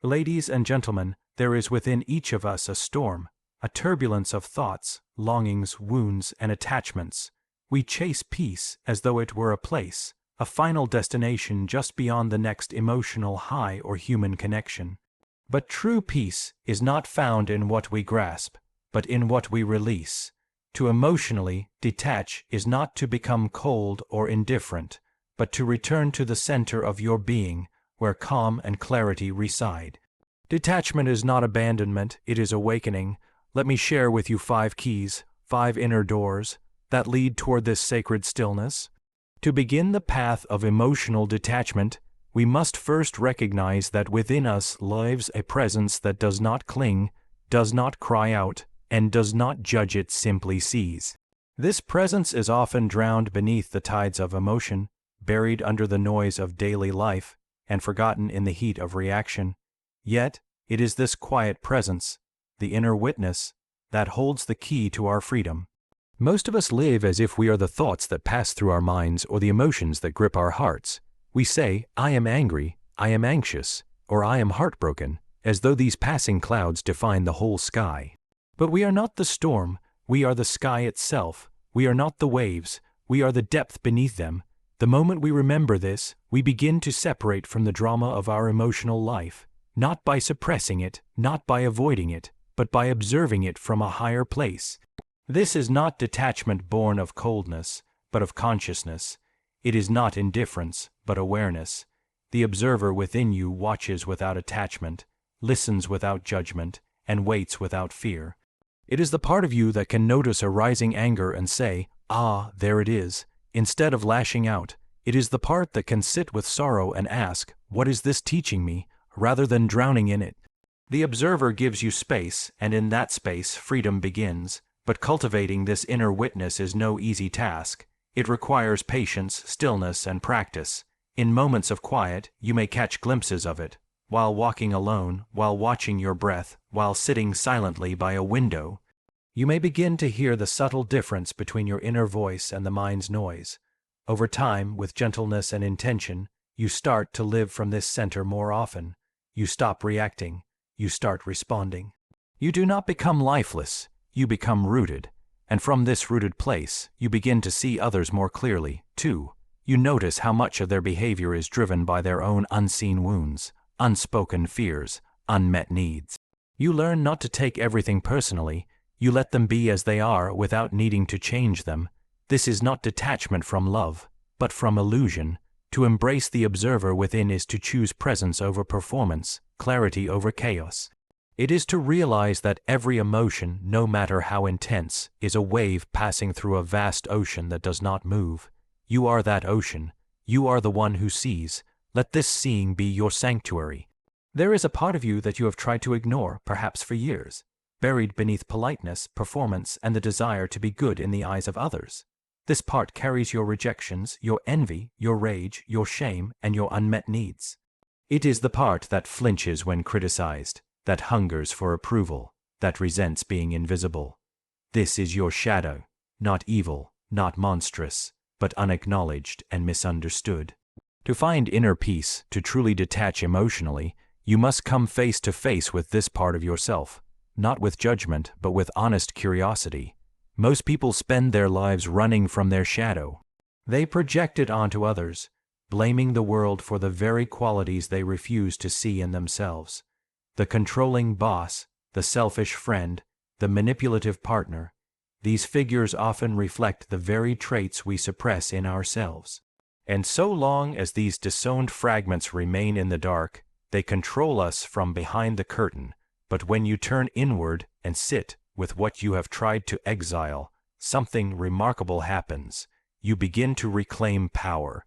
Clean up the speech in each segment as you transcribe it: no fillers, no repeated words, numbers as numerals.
Ladies and gentlemen, there is within each of us a storm, a turbulence of thoughts, longings, wounds, and attachments. We chase peace as though it were a place, a final destination just beyond the next emotional high or human connection. But true peace is not found in what we grasp, but in what we release. To emotionally detach is not to become cold or indifferent, but to return to the center of your being, where calm and clarity reside. Detachment is not abandonment, it is awakening. Let me share with you 5 keys, 5 inner doors, that lead toward this sacred stillness. To begin the path of emotional detachment, we must first recognize that within us lives a presence that does not cling, does not cry out, and does not judge, it simply sees. This presence is often drowned beneath the tides of emotion, buried under the noise of daily life, and forgotten in the heat of reaction. Yet, it is this quiet presence, the inner witness, that holds the key to our freedom. Most of us live as if we are the thoughts that pass through our minds or the emotions that grip our hearts. We say, I am angry, I am anxious, or I am heartbroken, as though these passing clouds define the whole sky. But we are not the storm, we are the sky itself. We are not the waves, we are the depth beneath them. The moment we remember this, we begin to separate from the drama of our emotional life, not by suppressing it, not by avoiding it, but by observing it from a higher place. This is not detachment born of coldness, but of consciousness. It is not indifference, but awareness. The observer within you watches without attachment, listens without judgment, and waits without fear. It is the part of you that can notice a rising anger and say, "Ah, there it is," instead of lashing out. It is the part that can sit with sorrow and ask, "What is this teaching me?" rather than drowning in it. The observer gives you space, and in that space freedom begins. But cultivating this inner witness is no easy task. It requires patience, stillness, and practice. In moments of quiet, you may catch glimpses of it, while walking alone, while watching your breath, while sitting silently by a window. You may begin to hear the subtle difference between your inner voice and the mind's noise. Over time, with gentleness and intention, you start to live from this center more often. You stop reacting. You start responding. You do not become lifeless. You become rooted, and from this rooted place, you begin to see others more clearly, too. You notice how much of their behavior is driven by their own unseen wounds, unspoken fears, unmet needs. You learn not to take everything personally. You let them be as they are without needing to change them. This is not detachment from love, but from illusion. To embrace the observer within is to choose presence over performance, clarity over chaos. It is to realize that every emotion, no matter how intense, is a wave passing through a vast ocean that does not move. You are that ocean. You are the one who sees. Let this seeing be your sanctuary. There is a part of you that you have tried to ignore, perhaps for years, buried beneath politeness, performance, and the desire to be good in the eyes of others. This part carries your rejections, your envy, your rage, your shame, and your unmet needs. It is the part that flinches when criticized, that hungers for approval, that resents being invisible. This is your shadow, not evil, not monstrous, but unacknowledged and misunderstood. To find inner peace, to truly detach emotionally, you must come face to face with this part of yourself, not with judgment, but with honest curiosity. Most people spend their lives running from their shadow. They project it onto others, blaming the world for the very qualities they refuse to see in themselves. The controlling boss, the selfish friend, the manipulative partner, these figures often reflect the very traits we suppress in ourselves. And so long as these disowned fragments remain in the dark, they control us from behind the curtain. But when you turn inward and sit with what you have tried to exile, something remarkable happens. You begin to reclaim power.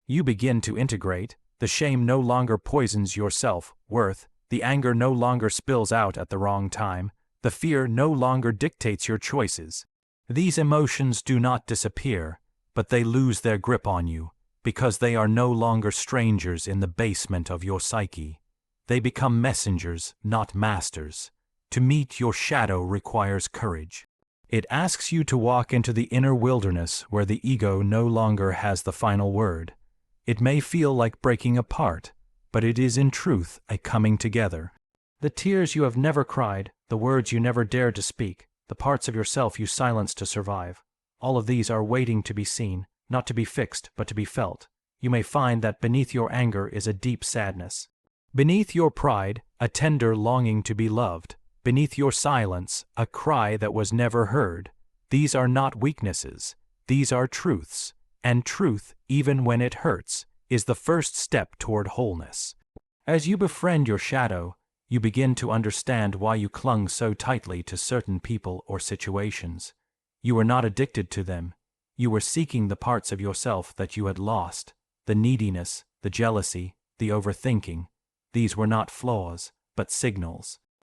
You begin to integrate. The shame no longer poisons your self-worth. The anger no longer spills out at the wrong time. The fear no longer dictates your choices. These emotions do not disappear, but they lose their grip on you, because they are no longer strangers in the basement of your psyche. They become messengers, not masters. To meet your shadow requires courage. It asks you to walk into the inner wilderness where the ego no longer has the final word. It may feel like breaking apart, but it is in truth a coming together. The tears you have never cried, the words you never dared to speak, the parts of yourself you silenced to survive, all of these are waiting to be seen, not to be fixed, but to be felt. You may find that beneath your anger is a deep sadness. Beneath your pride, a tender longing to be loved. Beneath your silence, a cry that was never heard. These are not weaknesses. These are truths. And truth, even when it hurts, is the first step toward wholeness. As you befriend your shadow, you begin to understand why you clung so tightly to certain people or situations. You were not addicted to them. You were seeking the parts of yourself that you had lost, the neediness, the jealousy, the overthinking. These were not flaws, but signals.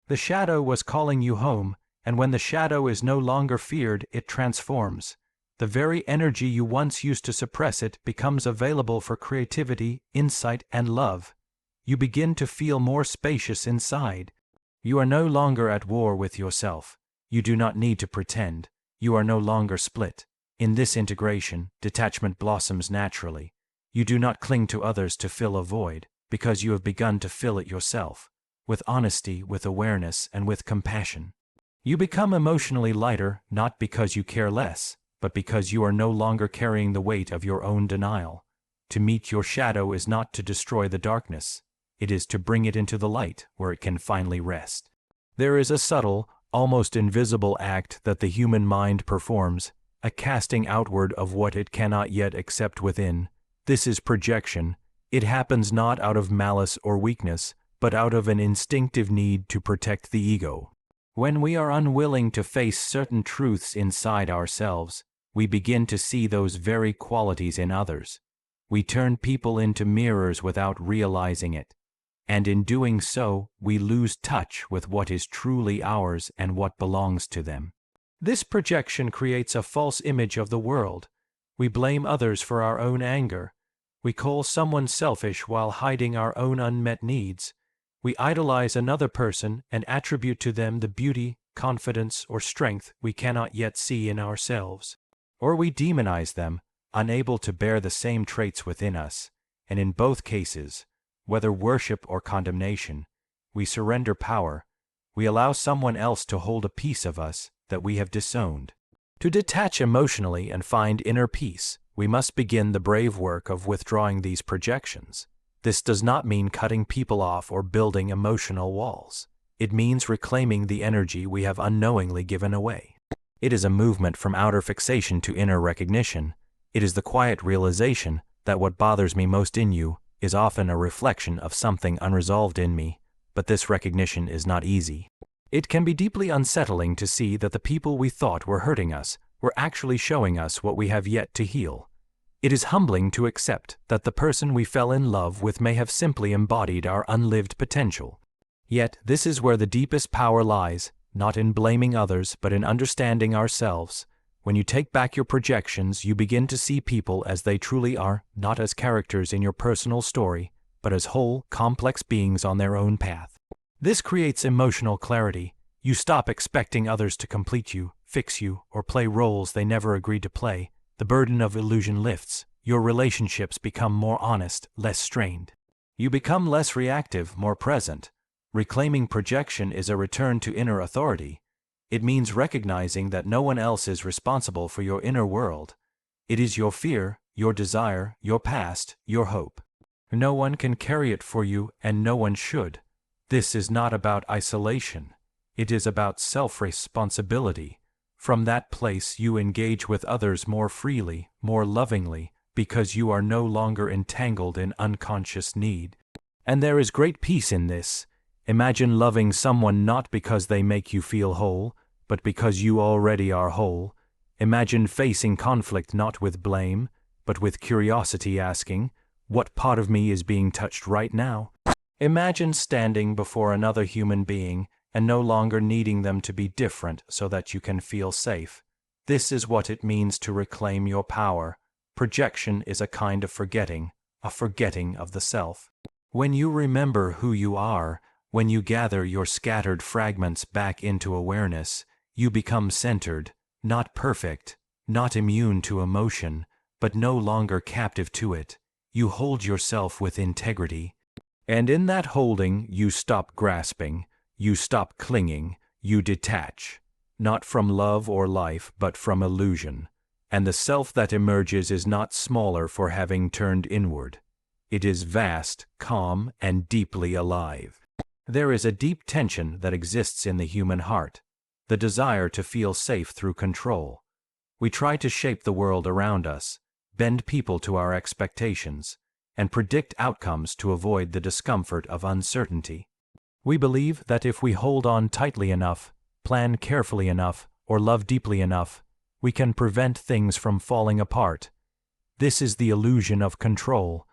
The shadow was calling you home, and when the shadow is no longer feared, it transforms. The very energy you once used to suppress it becomes available for creativity, insight, and love. You begin to feel more spacious inside. You are no longer at war with yourself. You do not need to pretend. You are no longer split. In this integration, detachment blossoms naturally. You do not cling to others to fill a void, because you have begun to fill it yourself, with honesty, with awareness, and with compassion. You become emotionally lighter, not because you care less, but because you are no longer carrying the weight of your own denial. To meet your shadow is not to destroy the darkness. It is to bring it into the light, where it can finally rest. There is a subtle, almost invisible act that the human mind performs, a casting outward of what it cannot yet accept within. This is projection. It happens not out of malice or weakness, but out of an instinctive need to protect the ego. When we are unwilling to face certain truths inside ourselves, we begin to see those very qualities in others. We turn people into mirrors without realizing it. And in doing so, we lose touch with what is truly ours and what belongs to them. This projection creates a false image of the world. We blame others for our own anger. We call someone selfish while hiding our own unmet needs. We idolize another person and attribute to them the beauty, confidence, or strength we cannot yet see in ourselves. Or we demonize them, unable to bear the same traits within us. And in both cases, whether worship or condemnation, we surrender power. We allow someone else to hold a piece of us that we have disowned. To detach emotionally and find inner peace, we must begin the brave work of withdrawing these projections. This does not mean cutting people off or building emotional walls. It means reclaiming the energy we have unknowingly given away. It is a movement from outer fixation to inner recognition. It is the quiet realization that what bothers me most in you is often a reflection of something unresolved in me, but this recognition is not easy. It can be deeply unsettling to see that the people we thought were hurting us were actually showing us what we have yet to heal. It is humbling to accept that the person we fell in love with may have simply embodied our unlived potential. Yet this is where the deepest power lies, not in blaming others, but in understanding ourselves. When you take back your projections, you begin to see people as they truly are, not as characters in your personal story, but as whole, complex beings on their own path. This creates emotional clarity. You stop expecting others to complete you, fix you, or play roles they never agreed to play. The burden of illusion lifts. Your relationships become more honest, less strained. You become less reactive, more present. Reclaiming projection is a return to inner authority. It means recognizing that no one else is responsible for your inner world. It is your fear, your desire, your past, your hope. No one can carry it for you, and no one should. This is not about isolation. It is about self-responsibility. From that place you engage with others more freely, more lovingly, because you are no longer entangled in unconscious need. And there is great peace in this. Imagine loving someone not because they make you feel whole, but because you already are whole. Imagine facing conflict not with blame, but with curiosity, asking, what part of me is being touched right now? Imagine standing before another human being and no longer needing them to be different so that you can feel safe. This is what it means to reclaim your power. Projection is a kind of forgetting, a forgetting of the self. When you remember who you are, when you gather your scattered fragments back into awareness, you become centered, not perfect, not immune to emotion, but no longer captive to it. You hold yourself with integrity. And in that holding, you stop grasping, you stop clinging, you detach, not from love or life, but from illusion. And the self that emerges is not smaller for having turned inward. It is vast, calm, and deeply alive. There is a deep tension that exists in the human heart, the desire to feel safe through control. We try to shape the world around us, bend people to our expectations, and predict outcomes to avoid the discomfort of uncertainty. We believe that if we hold on tightly enough, plan carefully enough, or love deeply enough, we can prevent things from falling apart. This is the illusion of control,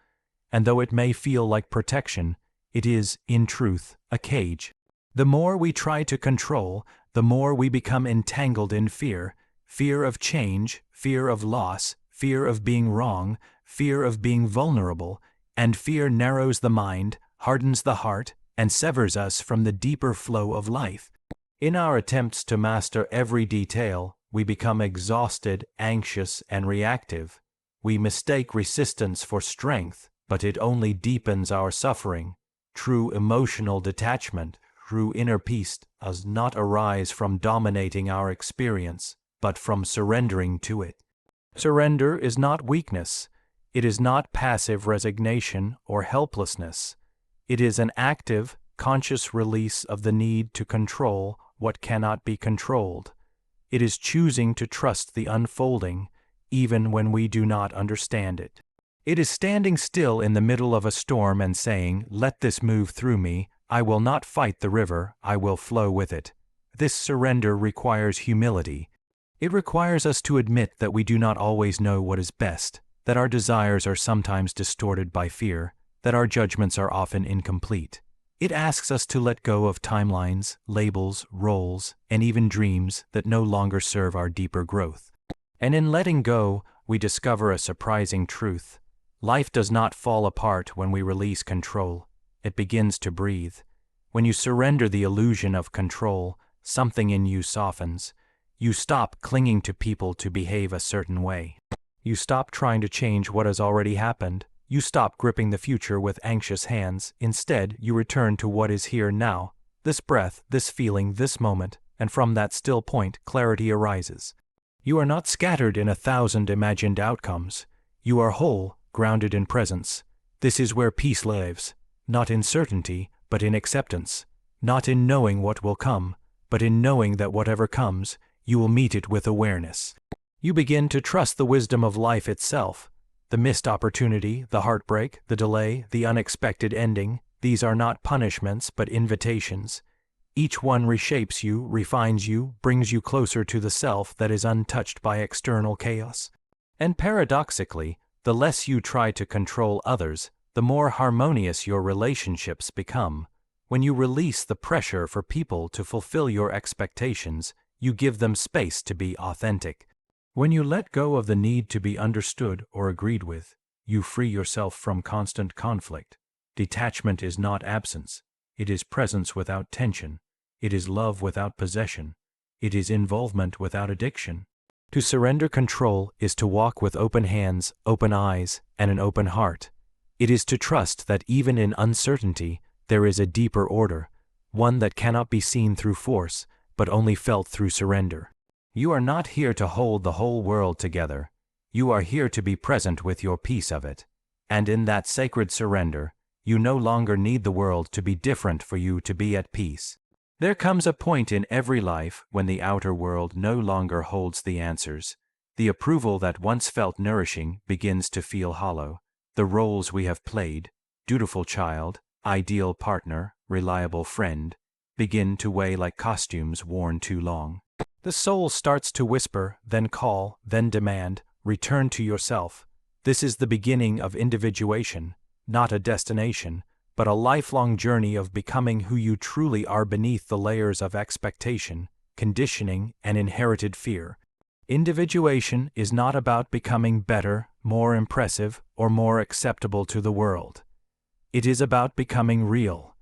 and though it may feel like protection, it is, in truth, a cage. The more we try to control, the more we become entangled in fear, fear of change, fear of loss, fear of being wrong, fear of being vulnerable, and fear narrows the mind, hardens the heart, and severs us from the deeper flow of life. In our attempts to master every detail, we become exhausted, anxious, and reactive. We mistake resistance for strength, but it only deepens our suffering. True emotional detachment, true inner peace, does not arise from dominating our experience, but from surrendering to it. Surrender is not weakness. It is not passive resignation or helplessness. It is an active, conscious release of the need to control what cannot be controlled. It is choosing to trust the unfolding, even when we do not understand it. It is standing still in the middle of a storm and saying, "Let this move through me. I will not fight the river, I will flow with it." This surrender requires humility. It requires us to admit that we do not always know what is best, that our desires are sometimes distorted by fear, that our judgments are often incomplete. It asks us to let go of timelines, labels, roles, and even dreams that no longer serve our deeper growth. And in letting go, we discover a surprising truth. Life does not fall apart when we release control. It begins to breathe. When you surrender the illusion of control, something in you softens. You stop clinging to people to behave a certain way. You stop trying to change what has already happened. You stop gripping the future with anxious hands. Instead, you return to what is here now, this breath, this feeling, this moment, and from that still point, clarity arises. You are not scattered in 1,000 imagined outcomes. You are whole, grounded in presence. This is where peace lives, not in certainty, but in acceptance, not in knowing what will come, but in knowing that whatever comes, you will meet it with awareness. You begin to trust the wisdom of life itself. The missed opportunity, the heartbreak, the delay, the unexpected ending, these are not punishments but invitations. Each one reshapes you, refines you, brings you closer to the self that is untouched by external chaos. And paradoxically, the less you try to control others, the more harmonious your relationships become. When you release the pressure for people to fulfill your expectations, you give them space to be authentic. When you let go of the need to be understood or agreed with, you free yourself from constant conflict. Detachment is not absence. It is presence without tension. It is love without possession. It is involvement without addiction. To surrender control is to walk with open hands, open eyes, and an open heart. It is to trust that even in uncertainty, there is a deeper order, one that cannot be seen through force, but only felt through surrender. You are not here to hold the whole world together. You are here to be present with your piece of it. And in that sacred surrender, you no longer need the world to be different for you to be at peace. There comes a point in every life when the outer world no longer holds the answers. The approval that once felt nourishing begins to feel hollow. The roles we have played, dutiful child, ideal partner, reliable friend, begin to weigh like costumes worn too long. The soul starts to whisper, then call, then demand, return to yourself. This is the beginning of individuation, not a destination, but a lifelong journey of becoming who you truly are beneath the layers of expectation, conditioning, and inherited fear. Individuation is not about becoming better, more impressive, or more acceptable to the world. It is about becoming real.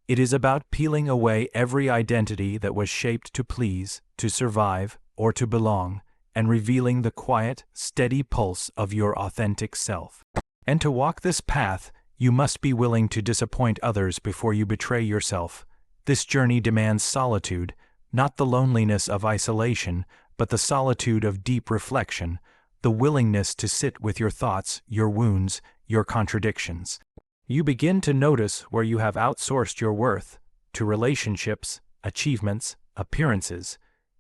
It is about peeling away every identity that was shaped to please, to survive, or to belong, and revealing the quiet, steady pulse of your authentic self. And to walk this path, You must be willing to disappoint others before you betray yourself. This journey demands solitude, not the loneliness of isolation, but the solitude of deep reflection, the willingness to sit with your thoughts, your wounds, your contradictions. You begin to notice where you have outsourced your worth, to relationships, achievements, appearances.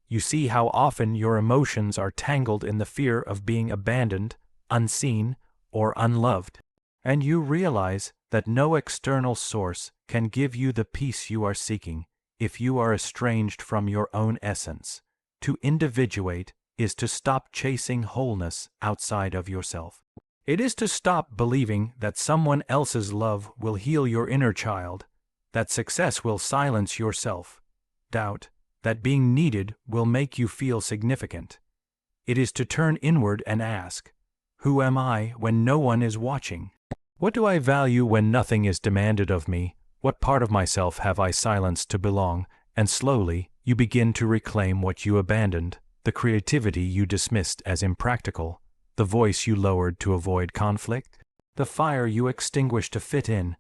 You see how often your emotions are tangled in the fear of being abandoned, unseen, or unloved. And you realize that no external source can give you the peace you are seeking if you are estranged from your own essence. To individuate is to stop chasing wholeness outside of yourself. It is to stop believing that someone else's love will heal your inner child, that success will silence your self-doubt, that being needed will make you feel significant. It is to turn inward and ask, who am I when no one is watching? What do I value when nothing is demanded of me? What part of myself have I silenced to belong? And slowly, you begin to reclaim what you abandoned, the creativity you dismissed as impractical, the voice you lowered to avoid conflict, the fire you extinguished to fit in.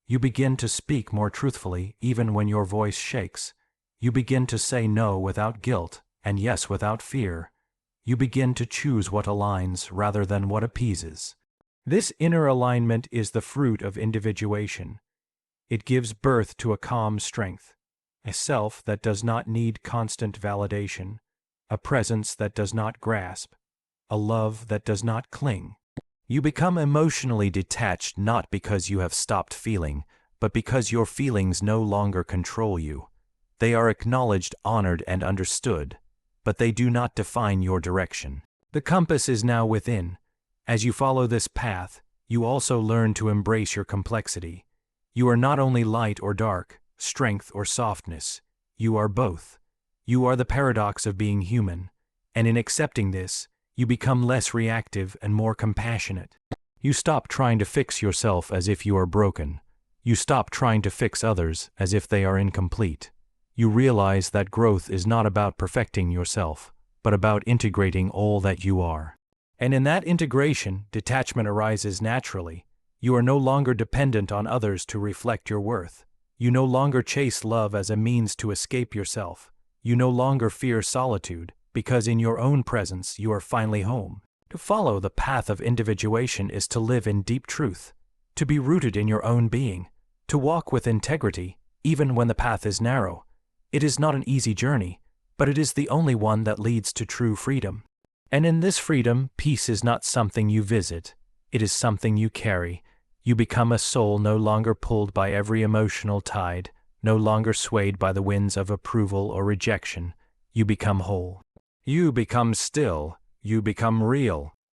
You begin to speak more truthfully even when your voice shakes. You begin to say no without guilt and yes without fear. You begin to choose what aligns rather than what appeases. This inner alignment is the fruit of individuation. It gives birth to a calm strength, a self that does not need constant validation, a presence that does not grasp, a love that does not cling. You become emotionally detached not because you have stopped feeling, but because your feelings no longer control you. They are acknowledged, honored, and understood, but they do not define your direction. The compass is now within. As you follow this path, you also learn to embrace your complexity. You are not only light or dark, strength or softness. You are both. You are the paradox of being human, and in accepting this, you become less reactive and more compassionate. You stop trying to fix yourself as if you are broken. You stop trying to fix others as if they are incomplete. You realize that growth is not about perfecting yourself, but about integrating all that you are. And in that integration, detachment arises naturally. You are no longer dependent on others to reflect your worth. You no longer chase love as a means to escape yourself. You no longer fear solitude, because in your own presence you are finally home. To follow the path of individuation is to live in deep truth, to be rooted in your own being, to walk with integrity, even when the path is narrow. It is not an easy journey, but it is the only one that leads to true freedom. And in this freedom, peace is not something you visit, it is something you carry. You become a soul no longer pulled by every emotional tide, no longer swayed by the winds of approval or rejection. You become whole. You become still. You become real.